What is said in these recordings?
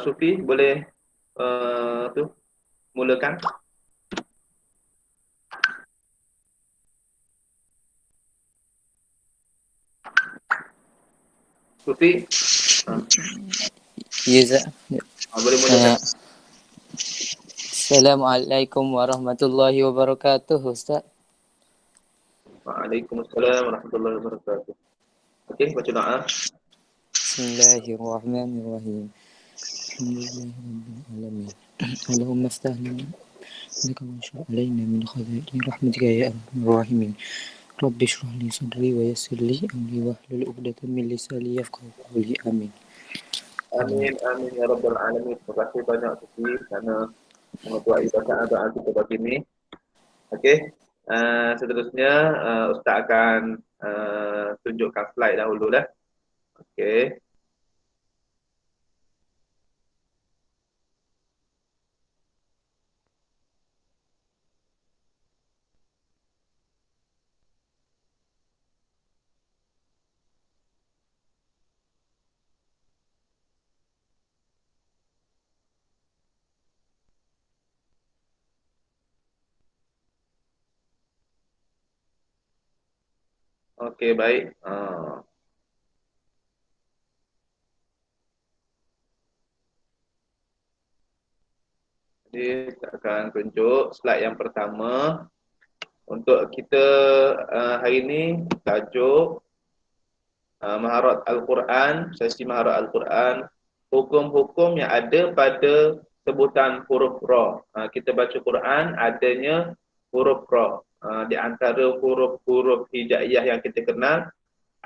Sufi boleh tu mulakan. Sufi, Ya, Zak. boleh mulakan. Assalamualaikum warahmatullahi wabarakatuh, Ustaz. Waalaikumsalam warahmatullahi wabarakatuh. Okey, baca doa. Bismillahirrahmanirrahim. Alhamdulillahirrahmanirrahim. Allahumma aftah lana laka wa ansur alaina min khazaini rahmatika ya arhamar rahimin. Rabbi shrah li sadri wa yassir li amri wahlul 'uqdatam min lisani yafqahu qawli. Amin. Amin, amin ya rabbal alamin. Terima kasih banyak Sufi kerana mengetuai bacaan doa kita pagi ini. Okey. Seterusnya Ustaz akan tunjukkan slide dahulu dah. Okey. Okey, baik. Jadi kita akan tunjuk slide yang pertama. Untuk kita hari ini tajuk Maharat Al-Quran, sesi Maharat Al-Quran, hukum-hukum yang ada pada sebutan huruf ra. Kita baca Quran adanya huruf ra. Di antara huruf-huruf hijaiyah yang kita kenal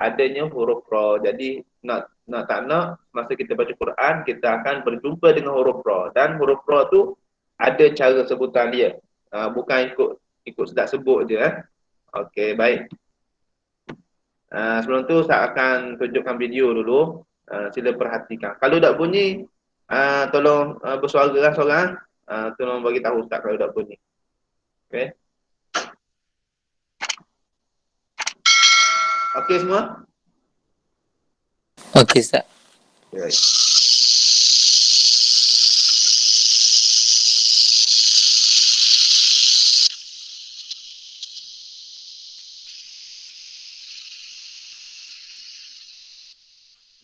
adanya huruf ra. Jadi nak tak nak masa kita baca Quran kita akan berjumpa dengan huruf ra, dan huruf ra tu ada cara sebutan dia. Bukan ikut sedap sebut je. Okey, baik. Sebelum tu saya akan tunjukkan video dulu. Sila perhatikan. Kalau tak bunyi, tolong bersuara lah seorang. Tolong bagi tahu Ustaz kalau tak bunyi. Okey. Okey semua? Okey, Ustaz. Okay.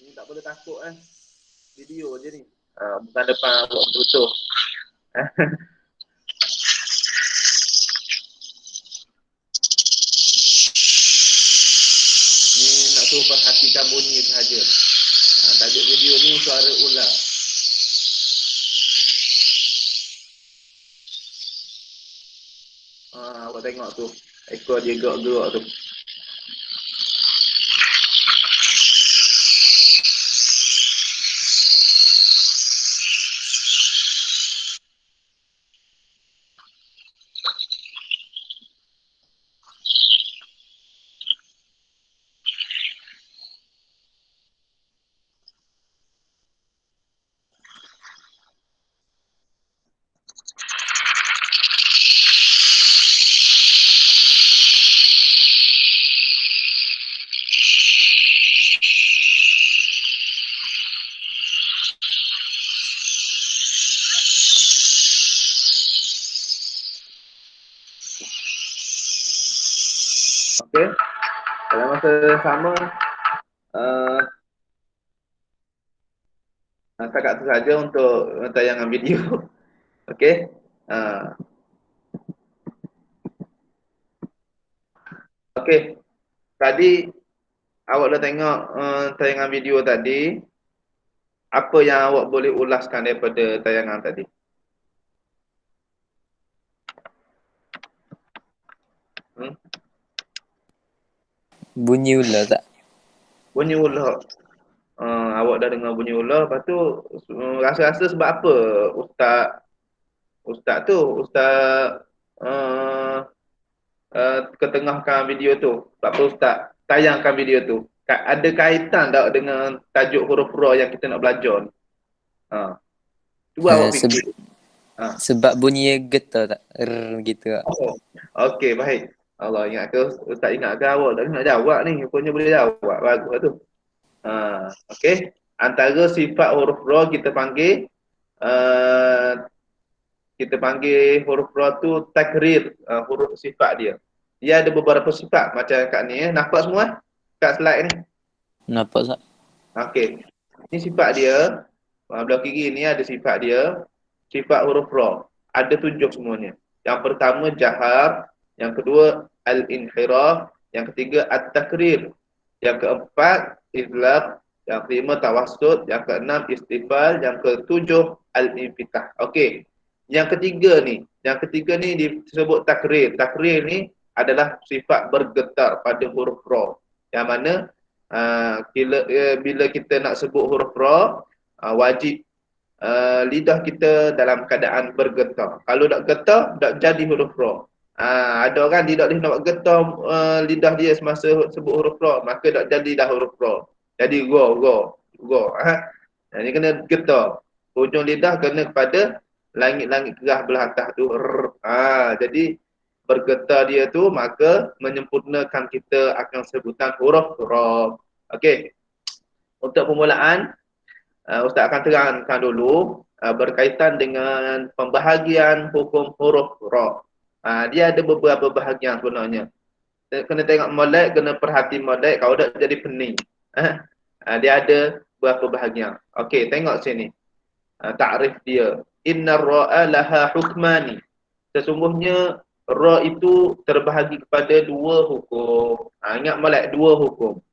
Ni tak boleh takut video je ni. Bukan depan awak betul-betul. Ni nak suruh perhatikan bunyi sahaja. Tajuk video ni suara ular. Awak tengok tu. Ekor dia gerak-gerak tu. Okey. Dalam masa sama setakat tu saja untuk tayangan video. Okey. Okey. Tadi awak dah tengok tayangan video tadi. Apa yang awak boleh ulaskan daripada tayangan tadi? Bunyi ular tak? Bunyi ular. Awak dah dengar bunyi ular. Lepas tu rasa-rasa sebab apa Ustaz ketengahkan video tu? Sebab apa Ustaz tayangkan video tu? Ada kaitan tak dengan tajuk huruf ra yang kita nak belajar ni? Cuba awak fikir. Sebab bunyi getar tak? Gitu tak? Okey, baik. Allah ingat ke? Ustaz ingat ke awak tak nak jawab ni? Rupanya boleh jawab. Bagus tu. Okey. Antara sifat huruf ra uh, kita panggil huruf ra tu takrir, huruf sifat dia. Dia ada beberapa sifat macam kat ni nampak semua kat slide ni. Nampak tak? Okey. Ini sifat dia. Belah kiri ni ada sifat dia. Sifat huruf ra. Ada 7 semuanya. Yang pertama jahar, yang kedua al-inhiraf, yang ketiga at-takrir, yang keempat izlaq, yang kelima tawassut, yang keenam istifal, yang ketujuh al-infitah. Okey. Yang ketiga ni disebut takrir. Takrir ni adalah sifat bergetar pada huruf ra. Yang mana bila kita nak sebut huruf ra, wajib lidah kita dalam keadaan bergetar. Kalau tak getar, tak jadi huruf ra. Ada orang tidak boleh nak getar lidah dia semasa sebut huruf ra, maka tak jadi dah huruf ra. Jadi go. Jadi kena getar. Hujung lidah kena kepada langit-langit kerah belah atas tu. Jadi bergetar dia tu maka menyempurnakan kita akan sebutan huruf ra. Okey. Untuk permulaan, Ustaz akan terangkan dulu berkaitan dengan pembahagian hukum huruf ra. Dia ada beberapa bahagian sebenarnya. Kena tengok molek, kena perhati molek, kalau tak jadi pening. Dia ada beberapa bahagian. Okey, tengok sini. Takrif dia. Innar ra'a laha hukmani. Sesungguhnya ra itu terbahagi kepada dua hukum. Ingat molek, dua hukum.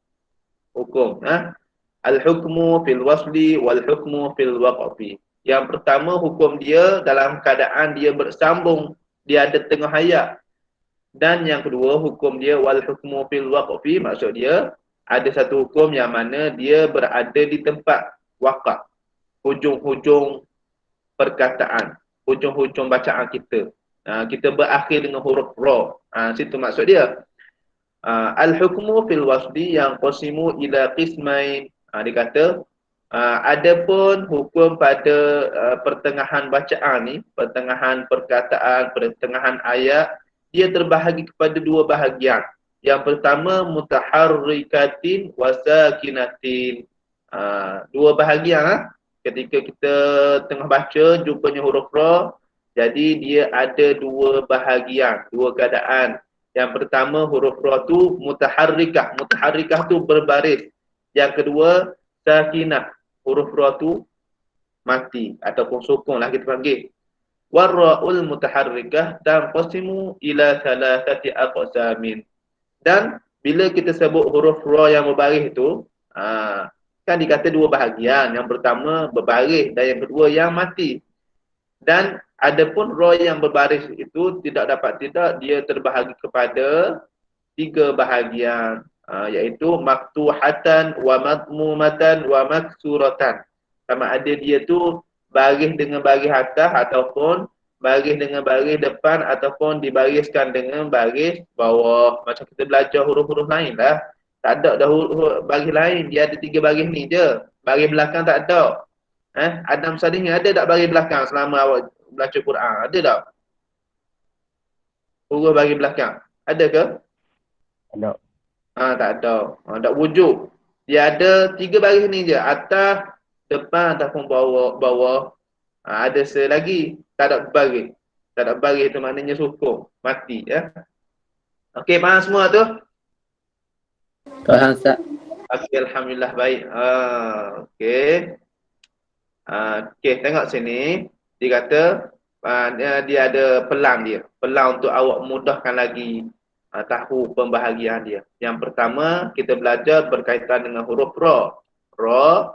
Al-hukmu fil wasli wal hukmu fil waqfi. Yang pertama hukum dia dalam keadaan dia bersambung, dia ada tengah hayat. Dan yang kedua hukum dia wal hukmu fil waqfi, maksud dia ada satu hukum yang mana dia berada di tempat waqaf, hujung-hujung perkataan, hujung-hujung bacaan kita. Kita berakhir dengan huruf ra. Situ maksud dia. Al-hukmu fil wasli yang qasimu ila qismain. Dia kata adapun hukum pada pertengahan bacaan ni, pertengahan perkataan, pertengahan ayat, dia terbahagi kepada dua bahagian. Yang pertama mutaharrikatin wa sakinatin. Dua bahagian ketika kita tengah baca jumpanya huruf ra, jadi dia ada dua bahagian, dua keadaan. Yang pertama huruf ra tu mutaharrikah. Mutaharrikah tu berbaris. Yang kedua sakinah. Huruf ra tu mati ataupun sukun lah kita panggil. Warra'ul mutaharrikah tanqasimu ila thalathati aqsamin. Dan bila kita sebut huruf ra yang berbaris tu, kan dikata dua bahagian. Yang pertama berbaris dan yang kedua yang mati. Dan adapun ra yang berbaris itu tidak dia terbahagi kepada tiga bahagian, iaitu maktuhatan wa madmumatan wa maksuratan. Sama ada dia tu baris dengan baris atas ataupun baris dengan baris depan ataupun dibariskan dengan baris bawah. Macam kita belajar huruf-huruf lain lah. Tak ada dah huruf baris lain. Dia ada tiga baris ni je. Baris belakang tak ada. Adam Salih ni ada tak baris belakang selama awak baca Quran? Ada tak? Huruf baris belakang. Ada ke? Ada. Tak ada. Tak wujud. Dia ada tiga baris ni je. Atas, depan ataupun bawah. Ada selagi tak ada baris. Tak ada baris tu maknanya sukun. Mati ya. Okey, faham semua tu? Faham tak? Okey, alhamdulillah baik. Okey. Okey, tengok sini. Dia kata dia ada pelang dia. Pelang untuk awak mudahkan lagi tahu pembahagian dia. Yang pertama, kita belajar berkaitan dengan huruf ra. Ra,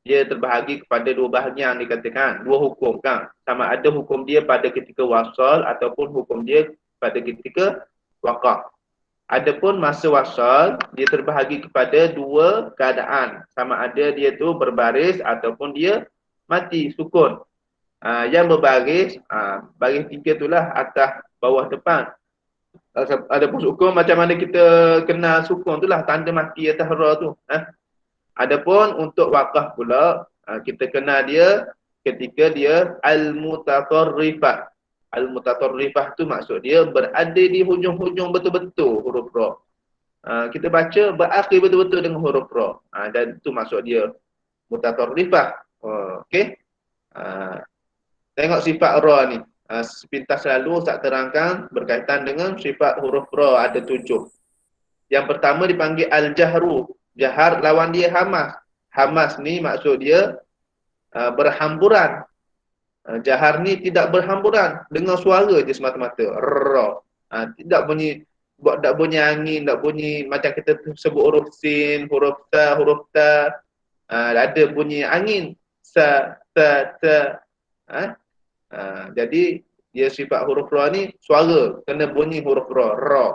dia terbahagi kepada dua bahagian dikatakan. Dua hukum kan. Sama ada hukum dia pada ketika wasal ataupun hukum dia pada ketika waqaf. Adapun masa wasal, dia terbahagi kepada dua keadaan. Sama ada dia tu berbaris ataupun dia mati, sukun. Yang berbaris, baris tiga itulah atas, bawah, depan. Adapun sukun, macam mana kita kenal sukun itulah tanda mati atas ra tu. Adapun untuk waqaf pula, kita kenal dia ketika dia al-mutatarrifah. Al-mutatarrifah tu maksud dia berada di hujung-hujung betul-betul huruf ra. Kita baca berakhir betul-betul dengan huruf ra. Dan itu maksud dia. mutatarrifah. Okey. Tengok sifat ra ni. Sepintas lalu Ustaz terangkan berkaitan dengan sifat huruf ra ada 7. Yang pertama dipanggil al-jahru. Jahar lawan dia hamas. Hamas ni maksud dia berhamburan. Jahar ni tidak berhamburan, dengar suara je semata-mata. Ra. Tidak bunyi, buat tak bunyi angin, tak bunyi macam kita sebut huruf sin, huruf ta, huruf ta. Ada bunyi angin. Sa, ta, ta. Jadi dia sifat huruf ra ni suara, kena bunyi huruf ra, ra.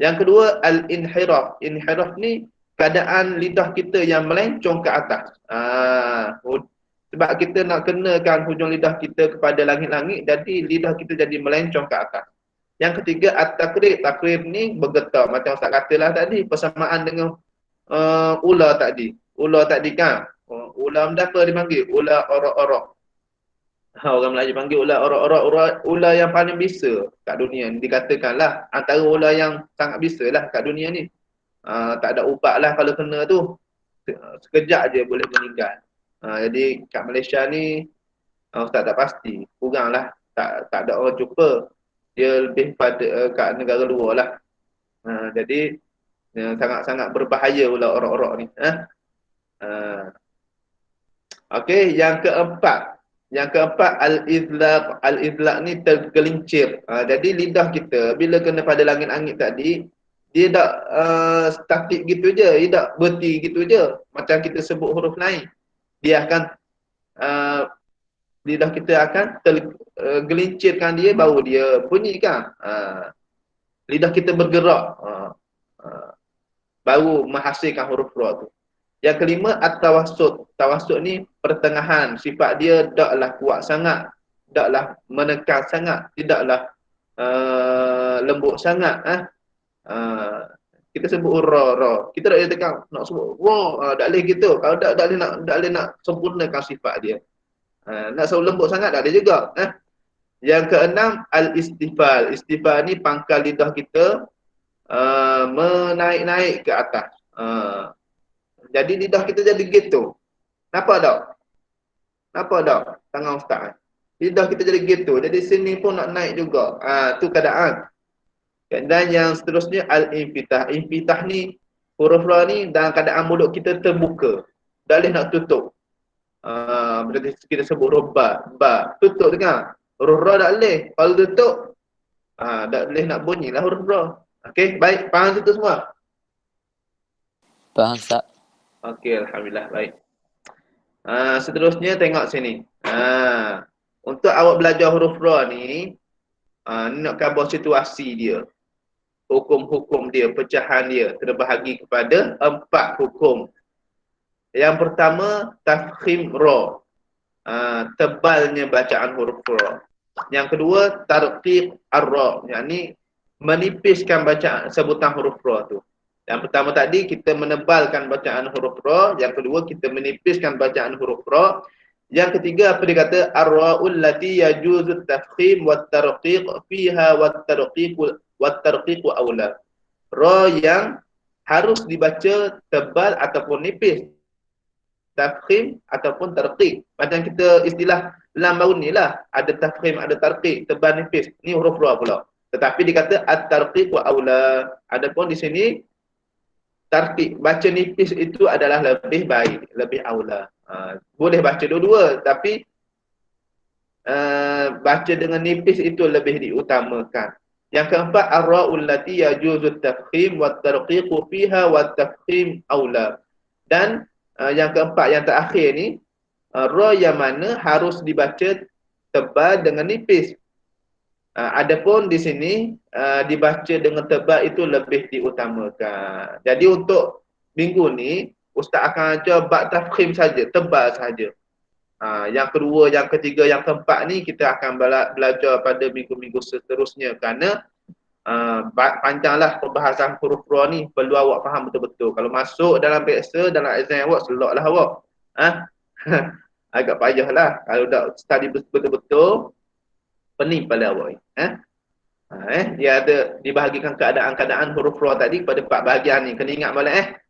Yang kedua al-inhiraf. Inhiraf ni keadaan lidah kita yang melencong ke atas. Sebab kita nak kenakan hujung lidah kita kepada langit-langit, jadi lidah kita jadi melencong ke atas. Yang ketiga at-takrir. Takrir ni bergetar macam Ustaz katalah tadi, persamaan dengan ular tadi. Ular tadi kan. Ular apa dipanggil? Ular orok-orok. Orang Melayu panggil ular orok-orok, ular yang paling bisa kat dunia ni. Dikatakanlah antara ular yang sangat bisa lah kat dunia ni. Tak ada ubat lah kalau kena tu. Sekejap je boleh meninggal. Jadi kat Malaysia ni Ustaz tak pasti. Kurang lah. Tak ada orang jumpa. Dia lebih pada kat negara luar lah. Jadi sangat-sangat berbahaya ular orok-orok ni. Okey, yang keempat. Yang keempat al-izlaq. Al-izlaq ni tergelincir. Jadi lidah kita bila kena pada langit-langit tadi, dia tak statik gitu je, dia tak berhenti gitu je. Macam kita sebut huruf lain. Dia akan lidah kita akan tergelincirkan dia baru dia bunyikan. Lidah kita bergerak. Baru menghasilkan huruf ra tu. Yang kelima at-tawassut. Tawassut ni pertengahan. Sifat dia taklah kuat sangat, taklah menekan sangat, tidaklah lembut sangat. Kita sebut ra. Kita tak boleh tekan nak sebut ra, tak boleh gitu. Kalau tak boleh nak sempurnakan sifat dia. Nak sebut lembut sangat tak boleh juga. Yang keenam al-istifal. Istifal ni pangkal lidah kita menaik-naik ke atas. Jadi lidah kita jadi gitu. Nampak tak? Nampak tak? Tangan Ustaz. Lidah kita jadi gitu. Jadi sini pun nak naik juga. Tu keadaan. Dan yang seterusnya al-infitah. Infitah ni, huruf ra ni dalam keadaan mulut kita terbuka. Tak boleh nak tutup. Berarti kita sebut huruf ba. Tutup dengar. Huruf ra tak boleh. Kalau tutup, tak boleh nak bunyi lah huruf ra. Okey, baik. Faham itu semua? Faham Ustaz. Okey, alhamdulillah, baik. Seterusnya tengok sini. Untuk awak belajar huruf ra ni, nak khabar situasi dia. Hukum-hukum dia, pecahan dia terbahagi kepada 4 hukum. Yang pertama, tafkhim ra. Tebalnya bacaan huruf ra. Yang kedua, tarqiq ar-ra. Yakni menipiskan bacaan sebutan huruf ra tu. Yang pertama tadi kita menebalkan bacaan huruf ra, yang kedua kita menipiskan bacaan huruf ra. Yang ketiga apa dia kata? Ar-ra'ul lati yajuzu tafkhim wat tarqiq fiha wat tarqiq aula. Ra yang harus dibaca tebal ataupun nipis. Tafkhim ataupun tarqiq. Macam kita istilah lam baru ni lah, ada tafkhim, ada tarqiq, tebal nipis. Ni huruf ra pula. Tetapi dikata at-tarqiq wa aula. Adapun di sini tarqiq, baca nipis itu adalah lebih baik, lebih aula. Boleh baca dua-dua, tapi baca dengan nipis itu lebih diutamakan. Yang keempat, ar-ra'ul lati yajuzu tafkhim wa tarqiq fiha wa tafkhim aula. Dan yang keempat, yang terakhir ni, ra yang mana harus dibaca tebal dengan nipis. Adapun di sini dibaca dengan tebal itu lebih diutamakan. Jadi untuk minggu ni Ustaz akan ajar bab tafkhim saja, tebal saja. Yang kedua, yang ketiga, yang keempat ni kita akan belajar pada minggu-minggu seterusnya kerana panjanglah perbahasan huruf ra ni, perlu awak faham betul-betul. Kalau masuk dalam peksa, dalam exam awak, seloklah awak. Agak payahlah kalau tak study betul-betul. Pening pada awak. Dia ada dibahagikan keadaan-keadaan huruf ra tadi pada 4 bahagian ni. Kena ingat balik.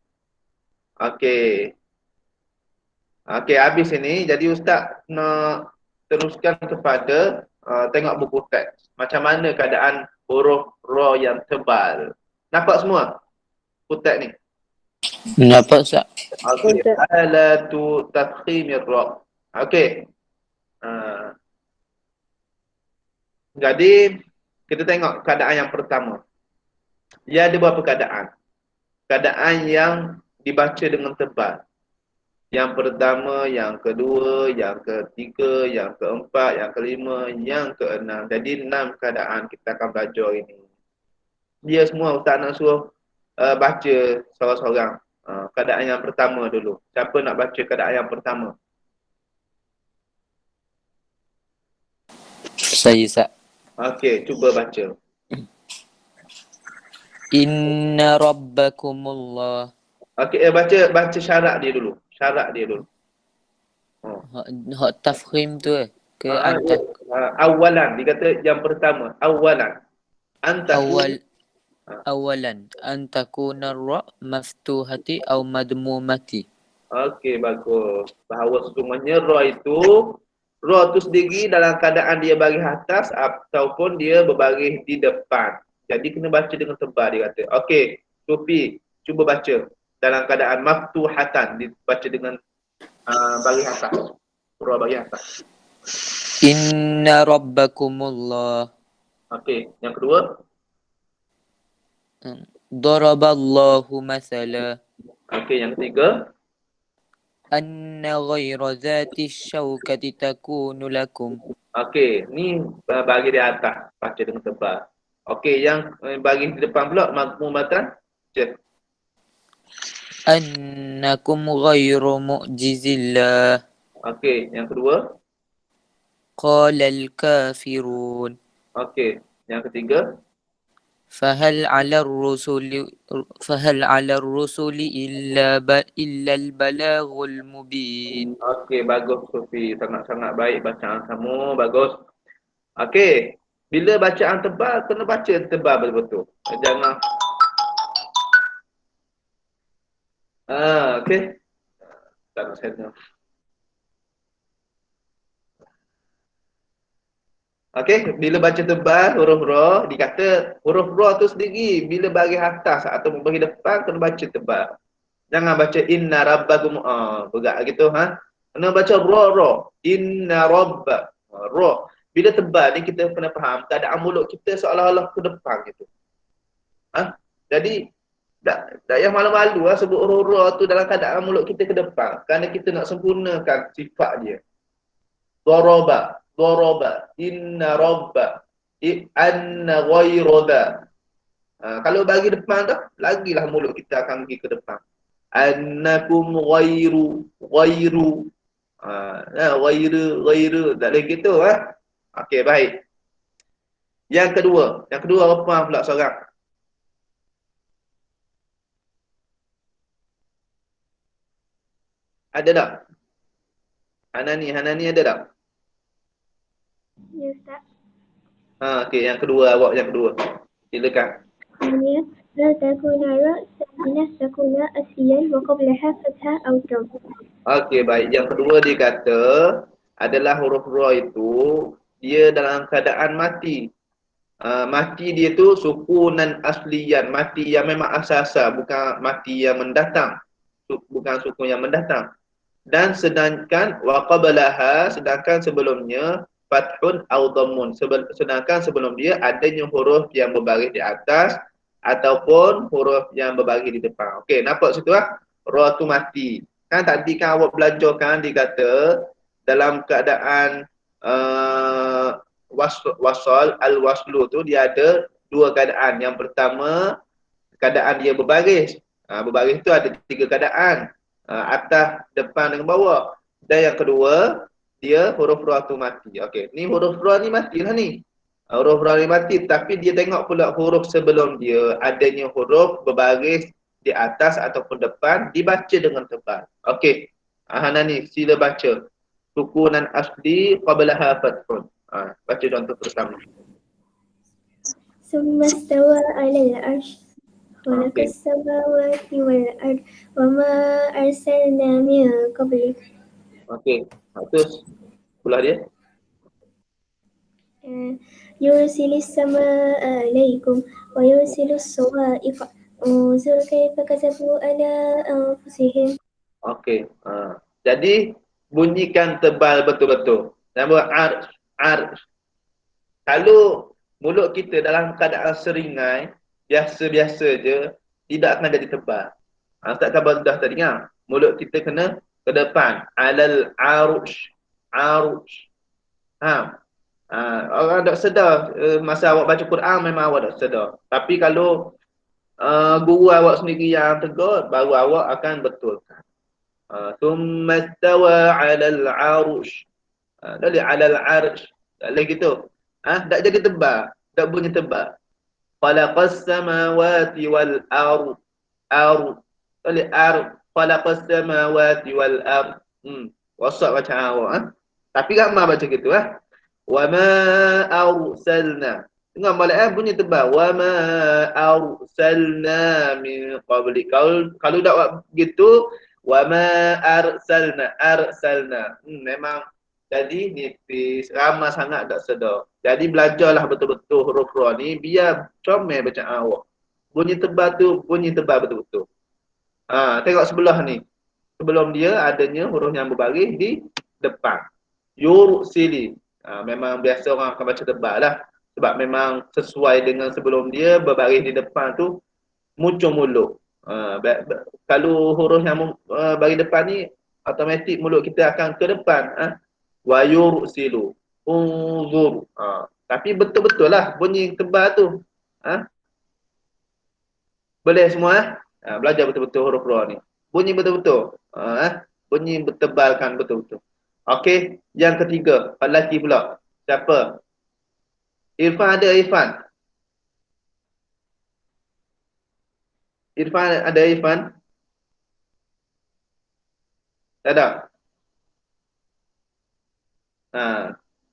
Okey. Okey, habis ini. Jadi Ustaz nak teruskan kepada tengok buku teks. Macam mana keadaan huruf ra yang tebal. Nampak semua buku teks ni? Nampak Ustaz? Okey, alatu tafkhimir ra. Okey. Uh, jadi kita tengok keadaan yang pertama. Dia ada beberapa keadaan. Keadaan yang dibaca dengan tebal. Yang pertama, yang kedua, yang ketiga, yang keempat, yang kelima, yang keenam. Jadi 6 keadaan kita akan belajar ini. Dia semua Ustaz nak suruh baca seorang-seorang. Keadaan yang pertama dulu. Siapa nak baca keadaan yang pertama? Saya Ustaz. Okey, cuba baca. Inna rabbakumullah. Okey, baca syarat dia dulu. Syarat dia dulu. Hak tafkhim tu ke antah Awalan, dia kata yang pertama, awalan. awalan antakuna ra maftuhati au madmumati. Okey, bagus. Bahawa sesungguhnya ra itu, ra tu sendiri dalam keadaan dia baris atas ataupun dia berbaris di depan. Jadi kena baca dengan tebal dia kata. Okey, Sufi, cuba baca. Dalam keadaan maftuhatan, dibaca dengan baris atas. Ra baris atas. Inna rabbakumullah. Okey, yang kedua. Daraballahu mathala. Okey, yang ketiga. Anna ghayra dhati syawkati takunu lakum. Okey, ni bagi di atas, baca dengan tebal. Okey, yang bagi di depan pula makmumatan. Cek. Annakum ghayru mu'jizillah. Okey, yang kedua. Qalal kafirun. Okey, yang ketiga. Fahal 'ala ar-rusuli illa al-balaghul mubin. Okey, bagus Sufi. Sangat-sangat baik bacaan kamu. Bagus. Okey, bila bacaan tebal, kena baca tebal betul-betul. Jangan. Okey. Tak nak saya. Okey, bila baca tebal huruf ra, dikata huruf ra tu sendiri bila baris atas atau baris depan kena baca tebal. Jangan baca inna rabbakum berat gitu Kena baca ra. Inna rabba. Ra. Bila tebal ni kita kena faham keadaan mulut kita seolah-olah ke depan gitu. Jadi tak payah malu-malu sebut huruf ra tu dalam keadaan mulut kita ke depan kerana kita nak sempurnakan sifat dia. Daraba. Inna rabba. Anna ghayra. Kalau bagi depan dah, lagilah mulut kita akan pergi ke depan. Annakum ghayru. Ghayru, tak boleh gitu Okey, baik. Yang kedua apa pula seorang? Ada tak? Hanani ada tak? Ya, Ustaz. Okey, yang kedua, awak yang kedua. Silakan. Ya, la takuna ra sakinah takuna asliyan wa qablaha fathah aw dam. Okey, baik. Yang kedua dia kata adalah huruf ra itu dia dalam keadaan mati. Mati dia tu sukunan asliyan, mati yang memang asal-asal, bukan mati yang mendatang. Bukan sukun yang mendatang. Dan sedangkan wa qablaha, sedangkan sebelumnya fathun au dhammun, sedangkan sebelum dia adanya huruf yang berbaris di atas ataupun huruf yang berbaris di depan. Okey, nampak situ ra tu mati. Kan tadi kan awak belajar kan dikata dalam keadaan wasal al-waslu tu dia ada dua keadaan. Yang pertama keadaan dia berbaris. Berbaris tu ada 3 keadaan. Atas, depan dengan bawah. Dan yang kedua dia huruf ra tu mati. Okey, ni huruf ra ni matilah ni. Huruf ra ni mati tapi dia tengok pula huruf sebelum dia adanya huruf berbaris di atas ataupun depan dibaca dengan tebal. Okey. Hanani sila baca. Sukunan asli qablaha fathun. Baca contoh pertama. Summa stawa 'ala al-'arsy. Khalaqas samawati wal ard wa ma arsalna min qablik Okey. Terus sebelah dia. يرسل السماء عليكم ويرسل الصواعق انظر كيف كذبوا على أنفسهم. Okey. Jadi bunyikan tebal betul-betul. Nama ar. Kalau mulut kita dalam keadaan seringai, biasa-biasa je, tidak akan jadi tebal. Ustaz Kabar dah tadi dengar. Mulut kita kena ke depan. Alal arush. Arush. Ha. Orang tak sedar masa awak baca Quran memang awak tak sedar. Tapi kalau guru awak sendiri yang tegur, baru awak akan betulkan. Thumma istawa 'alal 'arush. Dari 'alal 'arsh. Tak boleh gitu. Tak jadi tebal, tak bunyi tebal. Khalaqas samawati wal ard. Ard. Dari ard. Khalaqas samawati wal ard. Wasak macam awak. Tapi ramai baca gitu. Wa ma arsalna. Dengar balik bunyi tebal. Wa ma arsalna min qabli. Kalau tak buat begitu, wa ma arsalna. Memang jadi nipis, ramai sangat tak sedar. Jadi belajarlah betul-betul huruf ra ni biar comel bacaan awak. Bunyi tebal tu bunyi tebal betul-betul. Tengok sebelah ni. Sebelum dia adanya huruf yang berbaris di depan. Yursili. Memang biasa orang akan baca tebal lah. Sebab memang sesuai dengan sebelum dia berbaris di depan tu muncul mulut. Kalau huruf yang baris depan ni automatik mulut kita akan ke depan. Wa yursilu. Unzur. Tapi betul-betul lah bunyi tebal tu. Boleh semua? Belajar betul-betul huruf ra ni. Bunyi betul-betul. Bunyi bertebalkan betul-betul. Okey, yang ketiga, lelaki pula. Siapa? Irfan ada Irfan? Irfan ada Irfan? Tak ada.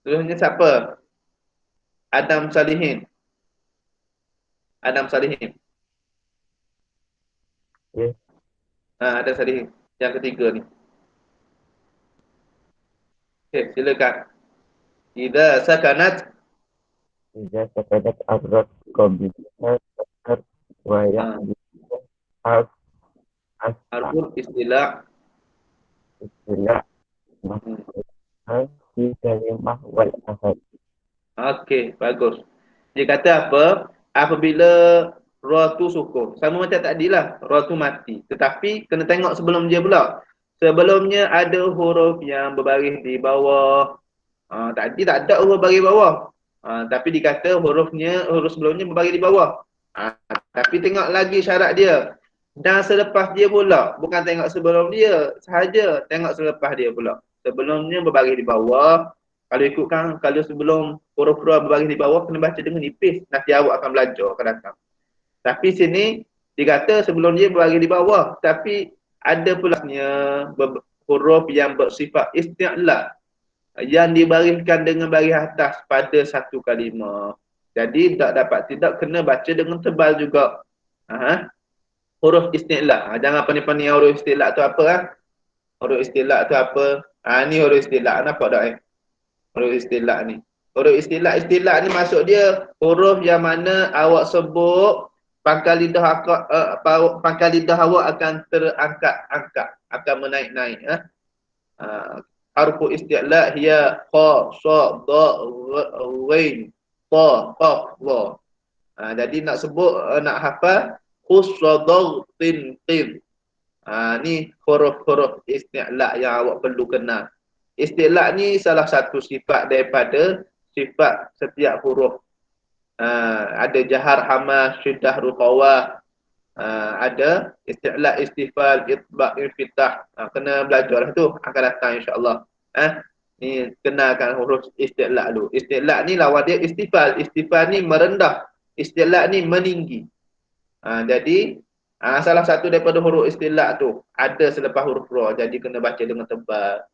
Seterusnya siapa? Adam Salihin. Adam Salihin. Ya. Adam Salihin. Yang ketiga ni. Okey, silakan. Idza sakanat Abrat qabisa takar wa yahdisu as harful istilah. istilah mahal fi kalimah wal ahad. Okey, bagus. Dia kata apa? Apabila ra tu sukun. Sama macam tadi lah. Ra tu mati. Tetapi kena tengok sebelum dia pula. Sebelumnya ada huruf yang berbaris di bawah. Tadi tak ada huruf baris bawah. Tapi dikata huruf sebelumnya berbaris di bawah. Tapi tengok lagi syarat dia. Dan selepas dia pula. Bukan tengok sebelum dia sahaja. Tengok selepas dia pula. Sebelumnya berbaris di bawah. Kalau ikutkan, kalau sebelum huruf ra berbaris di bawah, kena baca dengan nipis. Nanti awak akan belajar akan datang. Tapi sini, dikata sebelum dia berbaris di bawah. Tapi ada pula huruf yang bersifat isti'la. Yang dibariskan dengan baris atas pada satu kalimah. Jadi, tidak kena baca dengan tebal juga. Huruf isti'la. Jangan panik-panik huruf isti'la tu apa. Huruf isti'la tu apa. Ni huruf isti'la. Nampak tak huruf istilah ni. Huruf istilah ni maksud dia huruf yang mana awak sebut pangkal lidah awak akan terangkat, akan menaik-naik. Harfu istilah hiya qa, sa, da, ghain, ta, qaf, dha. Jadi nak sebut nak hafal khusradin qim. Ni huruf-huruf istilah yang awak perlu kenal. Istilah ni salah satu sifat daripada sifat setiap huruf. Ada jahar, hamah, syiddah, ruqawah. Ada istilah, istifal, itbaq, infitah. Kena belajar lah tu. Akan datang insyaAllah. Ni kenalkan huruf istilah dulu. Istilah ni lawan dia istifal. Istifal ni merendah. Istilah ni meninggi. Jadi salah satu daripada huruf istilah tu ada selepas huruf ra. Jadi kena baca dengan tebal.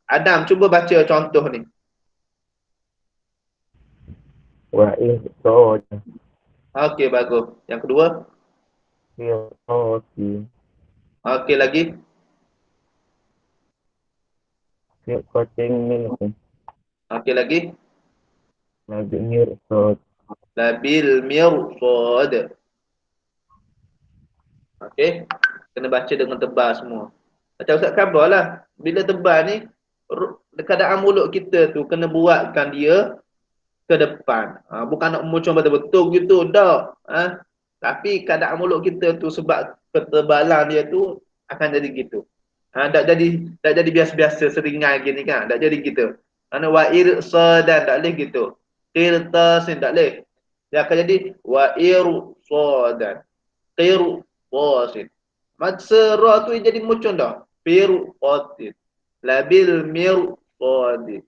Adam, cuba baca contoh ni. Wa ihsod Okey, bagus. Yang kedua. firqati Okey, lagi. Fiqatin minhum. Okey, lagi. Labil mirsad. Labil mirsad. Okey. Kena baca dengan tebal semua. Macam Ustaz khabar lah. Bila tebal ni, keadaan mulut kita tu kena buatkan dia ke depan. Bukan nak muncul betul-betul gitu. Tak. Tapi keadaan mulut kita tu sebab ketebalan dia tu akan jadi gitu. Tak jadi biasa-biasa seringai gini kan. Tak jadi gitu. Kerana wa irsadan tak boleh gitu. Qirtasin tak boleh. Dia akan jadi wa irsadan. Qirtasin. Masa ra tu jadi muncul dah. Firqatin. Labil mirqadin.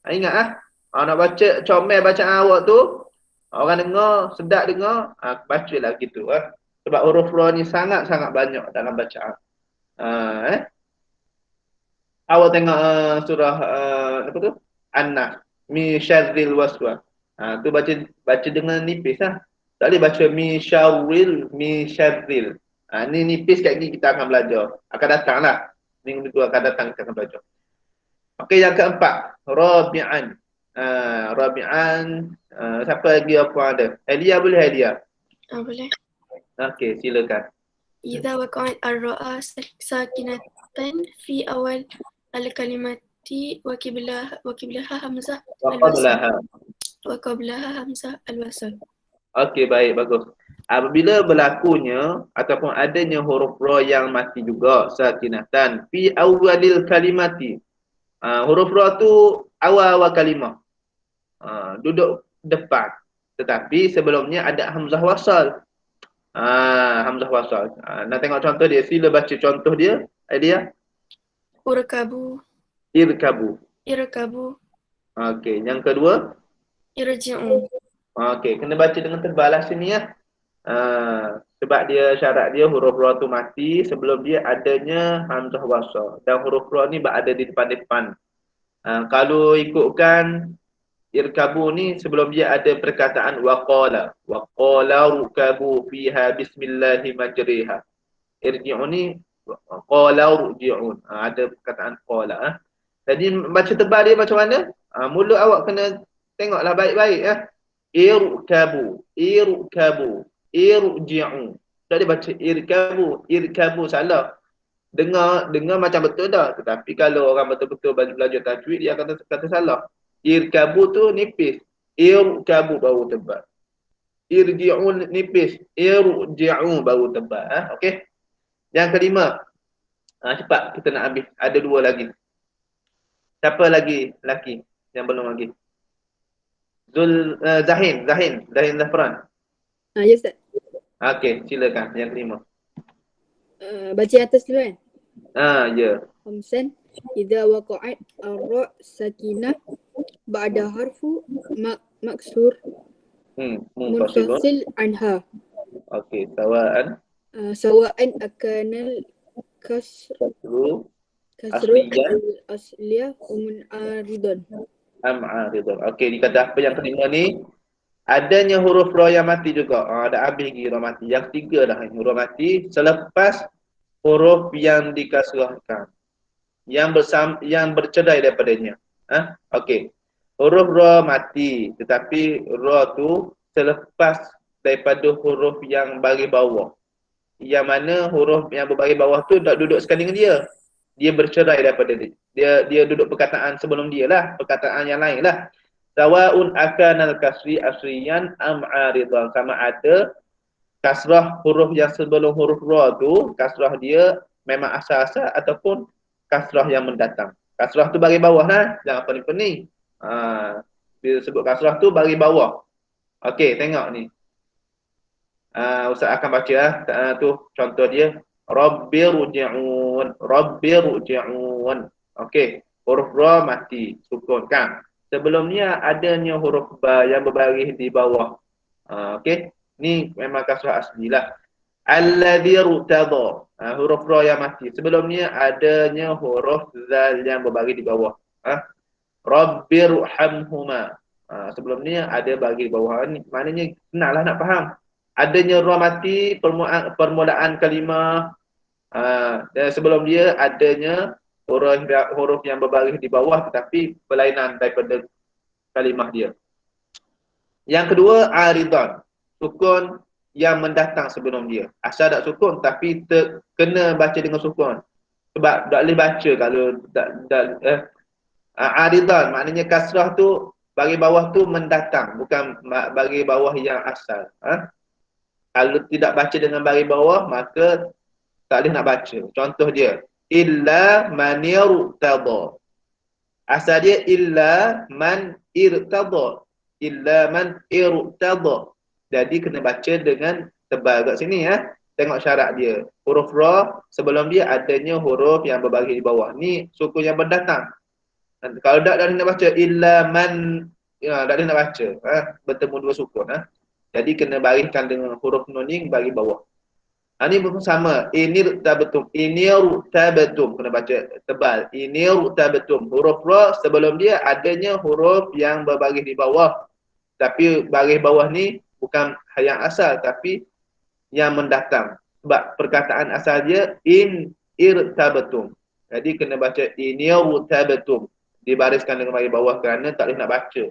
Ingat nak baca comel bacaan awak tu, orang dengar, sedap dengar, bacalah gitu Sebab huruf ra ni sangat-sangat banyak dalam bacaan. Awak tengok surah apa tu? An-Nas. Mi syarril waswas. Tu baca dengan nipis lah. Tak boleh baca mi syarril. Ni nipis kat ni kita akan belajar. Akan datang lah. Minggu tu akan datang kita akan belajar. Okey, yang keempat. Rabi'an. Rabi'an. Siapa lagi apa ada? Elia boleh Elia? boleh. Okey, silakan. إذا وقعت الراء ساكنة في أول الكلمة وقبلها همزة الوصل. وقبلها همزة الوصل. Okey, baik, bagus. Apabila berlakunya ataupun adanya huruf ra yang mati juga, sakinatan fi awalil kalimati. Huruf ra tu awal-awal kalimah. Duduk depan. Tetapi sebelumnya ada hamzah wasal. Hamzah wasal. Nak tengok contoh dia. Sila baca contoh dia. Dia. Urkabu. Irkabu. Irkabu. Okey, yang kedua. Irji'u. Okey, kena baca dengan tebal lah sini ya. Sebab dia syarat dia huruf ra tu mati sebelum dia adanya hamzah wasal. Dan huruf ra ni berada di depan-depan. Kalau ikutkan irkabu ni sebelum dia ada perkataan waqala. Waqala rukabu fiha bismillahi majriha. Irji'u ni qala rji'un. Ada perkataan qala. Jadi baca tebal dia macam mana? Mulut awak kena tengoklah baik-baik ya. Irkabu, irkabu, irji'u. Tak dia baca irkabu, irkabu salah. Dengar macam betul dah. Tetapi kalau orang betul-betul belajar tajwid dia akan kata salah. Irkabu tu nipis. Irkabu baru tebal. Irji'u nipis. Irji'u baru tebal. Okey. Yang kelima. Cepat kita nak habis. Ada dua lagi. Siapa lagi lelaki yang belum lagi? Zahin Zafran. Ya Ustaz. Okey, silakan yang kelima. Baca atas dulu kan? Ya. Khamsan idza waqa'at ar-ra sakinah ba'da harfu maksur munfasil anha. Okey, sawa'an akanal kasru al-asliyah wa mun'aridan. Am'aridun. Okey, dikata apa yang kelima ni? Adanya huruf ra yang mati juga. Dah habis lagi ra mati. Yang ketiga dah huruf mati selepas huruf yang dikasrahkan. Yang bercerai daripadanya. Okey. Huruf ra mati tetapi ra tu selepas daripada huruf yang baris bawah. Yang mana huruf yang berbaris bawah tu tak duduk sekali dengan dia. Dia bercerai daripada dia. Dia duduk perkataan sebelum dia lah. Perkataan yang lain lah. Sawa'un akanal kasri asriyan am'aridan. Sama ada kasrah huruf yang sebelum huruf ra tu, kasrah dia memang asal-asal ataupun kasrah yang mendatang. Kasrah tu baris bawah lah. Jangan pening-pening. Bila sebut kasrah tu baris bawah. Okey, tengok ni. Ustaz akan baca lah. Tu contoh dia. Rabbirji'un. Okey. Huruf ra mati. Sukun kan. Sebelumnya adanya huruf ba yang berbaris di bawah. Okey. Ni memang kasrah asli lah. Alladhi rutada. Huruf ra yang mati. Sebelumnya adanya huruf zal yang berbaris di bawah. Rabbirhamhuma. Sebelumnya ada baris bawah. Ni maknanya senanglah nak faham. Adanya ra mati permulaan kalimah. Dan sebelum dia adanya huruf yang berbaris di bawah tetapi berlainan daripada kalimah dia. Yang kedua, aridan, sukun yang mendatang sebelum dia. Asal tak sukun tapi kena baca dengan sukun. Sebab tak boleh baca kalau aridan maknanya kasrah tu bagi bawah tu mendatang, bukan bagi bawah yang asal. Kalau tidak baca dengan bagi bawah maka tak boleh nak baca. Contoh dia, illa man irtada. Asal dia illa man irtada. Illa man irtada. Jadi kena baca dengan tebal kat sini ya. Tengok syarat dia. Huruf ra sebelum dia adanya huruf yang berbaris di bawah. Ni sukun yang mendatang. Kalau tak nak baca illa man, tak boleh nak baca. Bertemu dua sukun. Jadi kena bariskan dengan huruf nuning bagi bawah. Ini pun sama. Inirtabatum. Inirtabatum. Kena baca tebal. Inirtabatum. Huruf ra sebelum dia adanya huruf yang berbaris di bawah. Tapi baris bawah ni bukan yang asal tapi yang mendatang. Sebab perkataan asal dia irtabatum. Jadi kena baca inirtabatum. Dibariskan dengan baris bawah kerana tak boleh nak baca.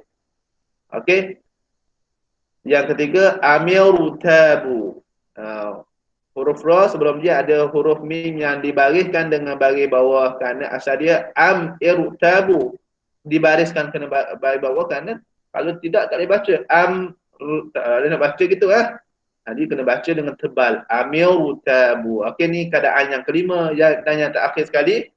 Okey. Yang ketiga, amirtabu. Huruf ra sebelum dia ada huruf mim yang dibariskan dengan baris bawah kerana asal dia irtabu. Dibariskan kena baris bawah kerana kalau tidak tak boleh baca. Tak boleh nak baca gitu Jadi kena baca dengan tebal. Amirtabu. Okey, ni keadaan yang kelima dan yang terakhir sekali.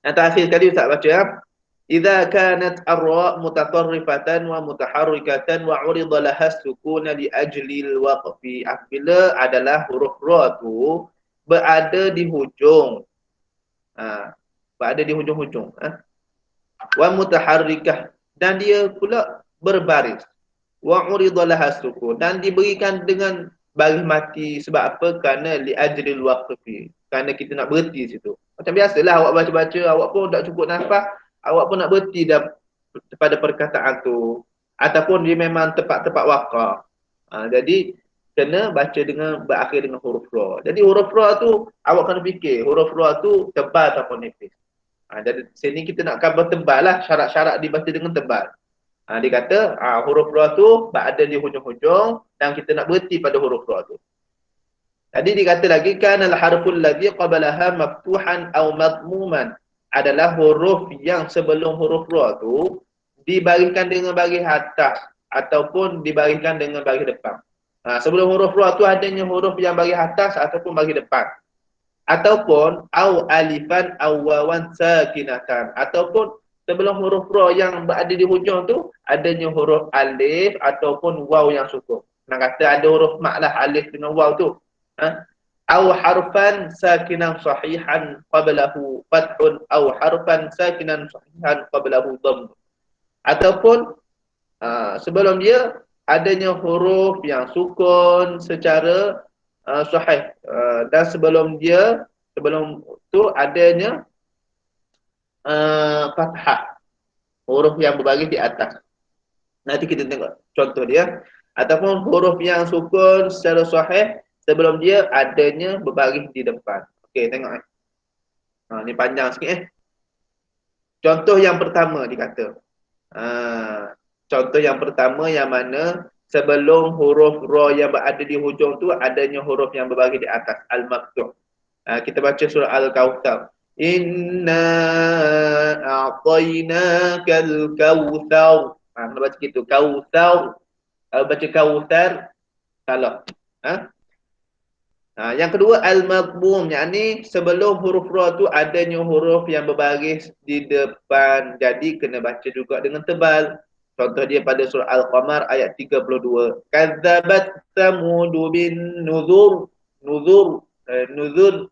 Yang terakhir sekali Ustaz baca Idza kanat ar-ra mutatarrifatan wa mutaharrikatan wa 'urida laha as-sukun li ajli al-waqfi. Apabila adalah huruf ra tu berada di hujung. Berada di hujung-hujung. Wa mutaharrikah, dan dia pula berbaris. Wa 'urida laha as-sukun, dan diberikan dengan baris mati. Sebab apa? Kerana li ajli al-waqfi. Kerana kita nak berhenti situ. Macam biasalah awak baca-baca, awak pun tak cukup nafas, awak pun nak berhenti pada perkataan tu. Ataupun dia memang tepat-tepat waqaf. Jadi kena baca dengan berakhir dengan huruf ra. Jadi huruf ra tu awak kena fikir, huruf ra tu tebal ataupun nipis. Jadi sini kita nak cover tebal lah, syarat-syarat dibaca dengan tebal. Dia kata huruf ra tu berada di hujung-hujung dan kita nak berhenti pada huruf ra tu. Jadi dikata lagi kana al-harful ladzi qablaha maftuhan aw madmuman, adalah huruf yang sebelum huruf ra tu dibariskan dengan baris atas ataupun dibariskan dengan baris depan. Sebelum huruf ra tu adanya huruf yang baris atas ataupun baris depan. Ataupun au alifan aw wawan sakinatan, ataupun sebelum huruf ra yang berada di hujung tu adanya huruf alif ataupun waw yang sukun. Nak kata ada huruf mat lah, alif dengan waw tu. Aw harfan sakinan sahihan qablahu fathun aw harfan sakinan sahihan qablahu dhamm. Ataupun sebelum dia adanya huruf yang sukun secara sahih, dan sebelum tu adanya fathah, huruf yang berbaris di atas. Nanti kita tengok contoh dia. Ataupun huruf yang sukun secara sahih, sebelum dia adanya berbaris di depan. Okey, tengok ni panjang sikit Contoh yang pertama dikata. Contoh yang pertama yang mana sebelum huruf ra yang berada di hujung tu adanya huruf yang berbaris di atas, al-maqtu'. Kita baca surah Al-Kautsar. Inna a'tainakal kautsar. Kita baca gitu, kautsar. Kalau baca kautsar salah. Yang kedua al-madmum, yakni sebelum huruf ra tu adanya huruf yang berbaris di depan, jadi kena baca juga dengan tebal. Contoh dia pada surah Al-Qamar ayat 32. Kadzabat Tsamud bin nuzur. Nuzur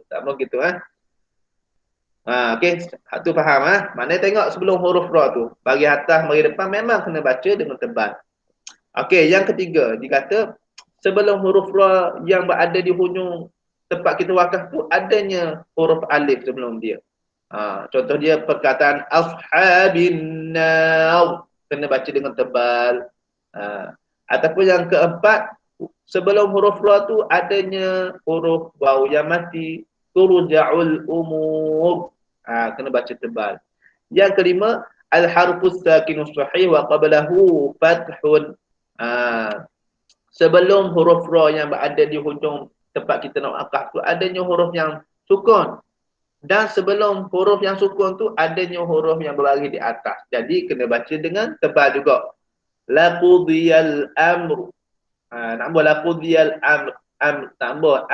tak mau gitu okey, tu faham Maknanya tengok sebelum huruf ra tu bagi atas bagi depan memang kena baca dengan tebal. Okey, yang ketiga dikata sebelum huruf ra yang berada di hujung tempat kita wakaf tu adanya huruf alif sebelum dia. Contoh dia perkataan ashabin nar, kena baca dengan tebal. Ataupun yang keempat, sebelum huruf ra tu adanya huruf waw yang mati, turja'ul umur. Kena baca tebal. Yang kelima, al-harfus sakinus sahih wa qablahu fathun. Sebelum huruf ra yang berada di hujung tempat kita nak akaf tu adanya huruf yang sukun. Dan sebelum huruf yang sukun tu adanya huruf yang berbaris di atas. Jadi kena baca dengan tebal juga. Laqudiyal amru. Tambah laqudiyal amr. Tambah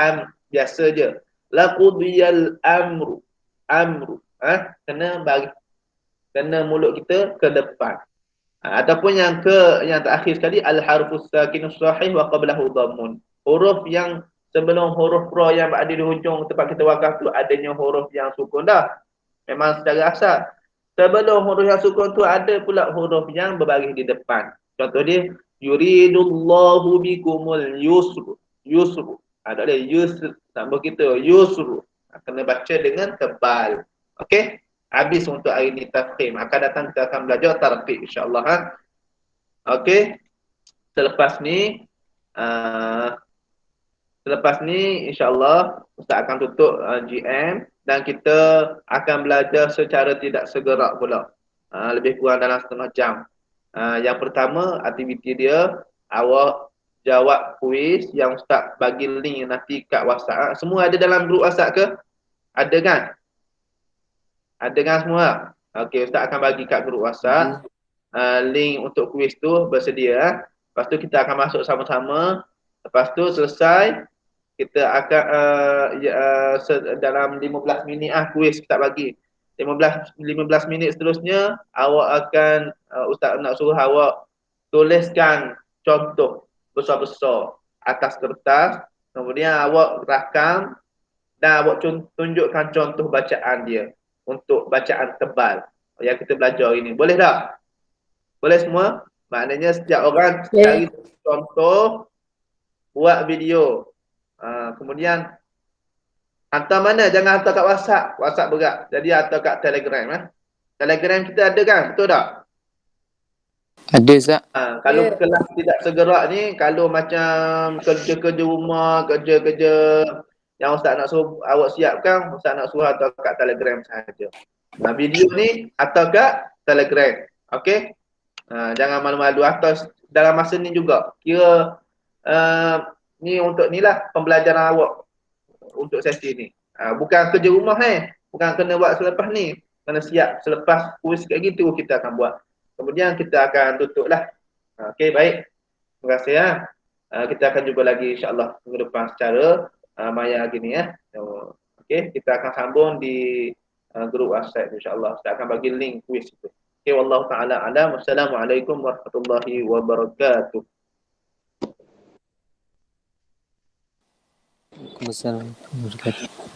biasa je. Laqudiyal amru. Kena baris. Kena mulut kita ke depan. Ataupun yang terakhir sekali al-harfus sakinus sahih wa qablahu dhammun. Huruf yang sebelum huruf ra yang berada di hujung tempat kita wakaf tu adanya huruf yang sukun dah. Memang secara asal. Sebelum huruf yang sukun tu ada pula huruf yang berbaris di depan. Contoh dia yuridullahu bikumul yusru. Tak boleh yusr sama kita yusru. Kena baca dengan tebal. Okey? Habis untuk hari ni tafkhim. Akan datang kita akan belajar tarqiq insya-Allah. Okey. Selepas ni insya-Allah Ustaz akan tutup GM dan kita akan belajar secara tidak segera pula. Lebih kurang dalam setengah jam. Yang pertama aktiviti dia awak jawab kuis yang Ustaz bagi link nanti kat WhatsApp. Semua ada dalam grup WhatsApp ke? Ada kan? Ada kan semua? Okey, Ustaz akan bagi kat grup WhatsApp link untuk kuis tu bersedia. Lepas tu kita akan masuk sama-sama. Lepas tu selesai kita akan dalam 15 minit kuis kita bagi. 15 minit seterusnya awak akan Ustaz nak suruh awak tuliskan contoh besar-besar atas kertas. Kemudian awak rakam dan awak tunjukkan contoh bacaan dia. Untuk bacaan tebal yang kita belajar ini. Boleh tak? Boleh semua? Maknanya setiap orang cari contoh, buat video. Kemudian hantar mana? Jangan hantar kat WhatsApp. WhatsApp berat. Jadi hantar kat Telegram. Telegram kita ada kan? Betul tak? Ada Zak. Kalau kelas tidak segera ni, kalau macam kerja-kerja rumah, kerja-kerja yang Ustaz nak suruh awak siapkan, Ustaz nak suruh atau kat Telegram sahaja. Video ni atau kat Telegram. Okey? Jangan malu-malu atau dalam masa ni juga. Kira ni untuk ni lah pembelajaran awak untuk sesi ni. Bukan kerja rumah bukan kena buat selepas ni. Kena siap selepas kuis kayak gitu kita akan buat. Kemudian kita akan tutup lah. Okey, baik. Terima kasih ya. Kita akan jumpa lagi insya-Allah minggu depan secara maya gini ya. Okey, kita akan sambung di grup WhatsApp insya-Allah. Saya akan bagi link kuis itu. Okey, wallahu taala alam. Wassalamualaikum warahmatullahi wabarakatuh. Waalaikumsalam warahmatullahi wabarakatuh.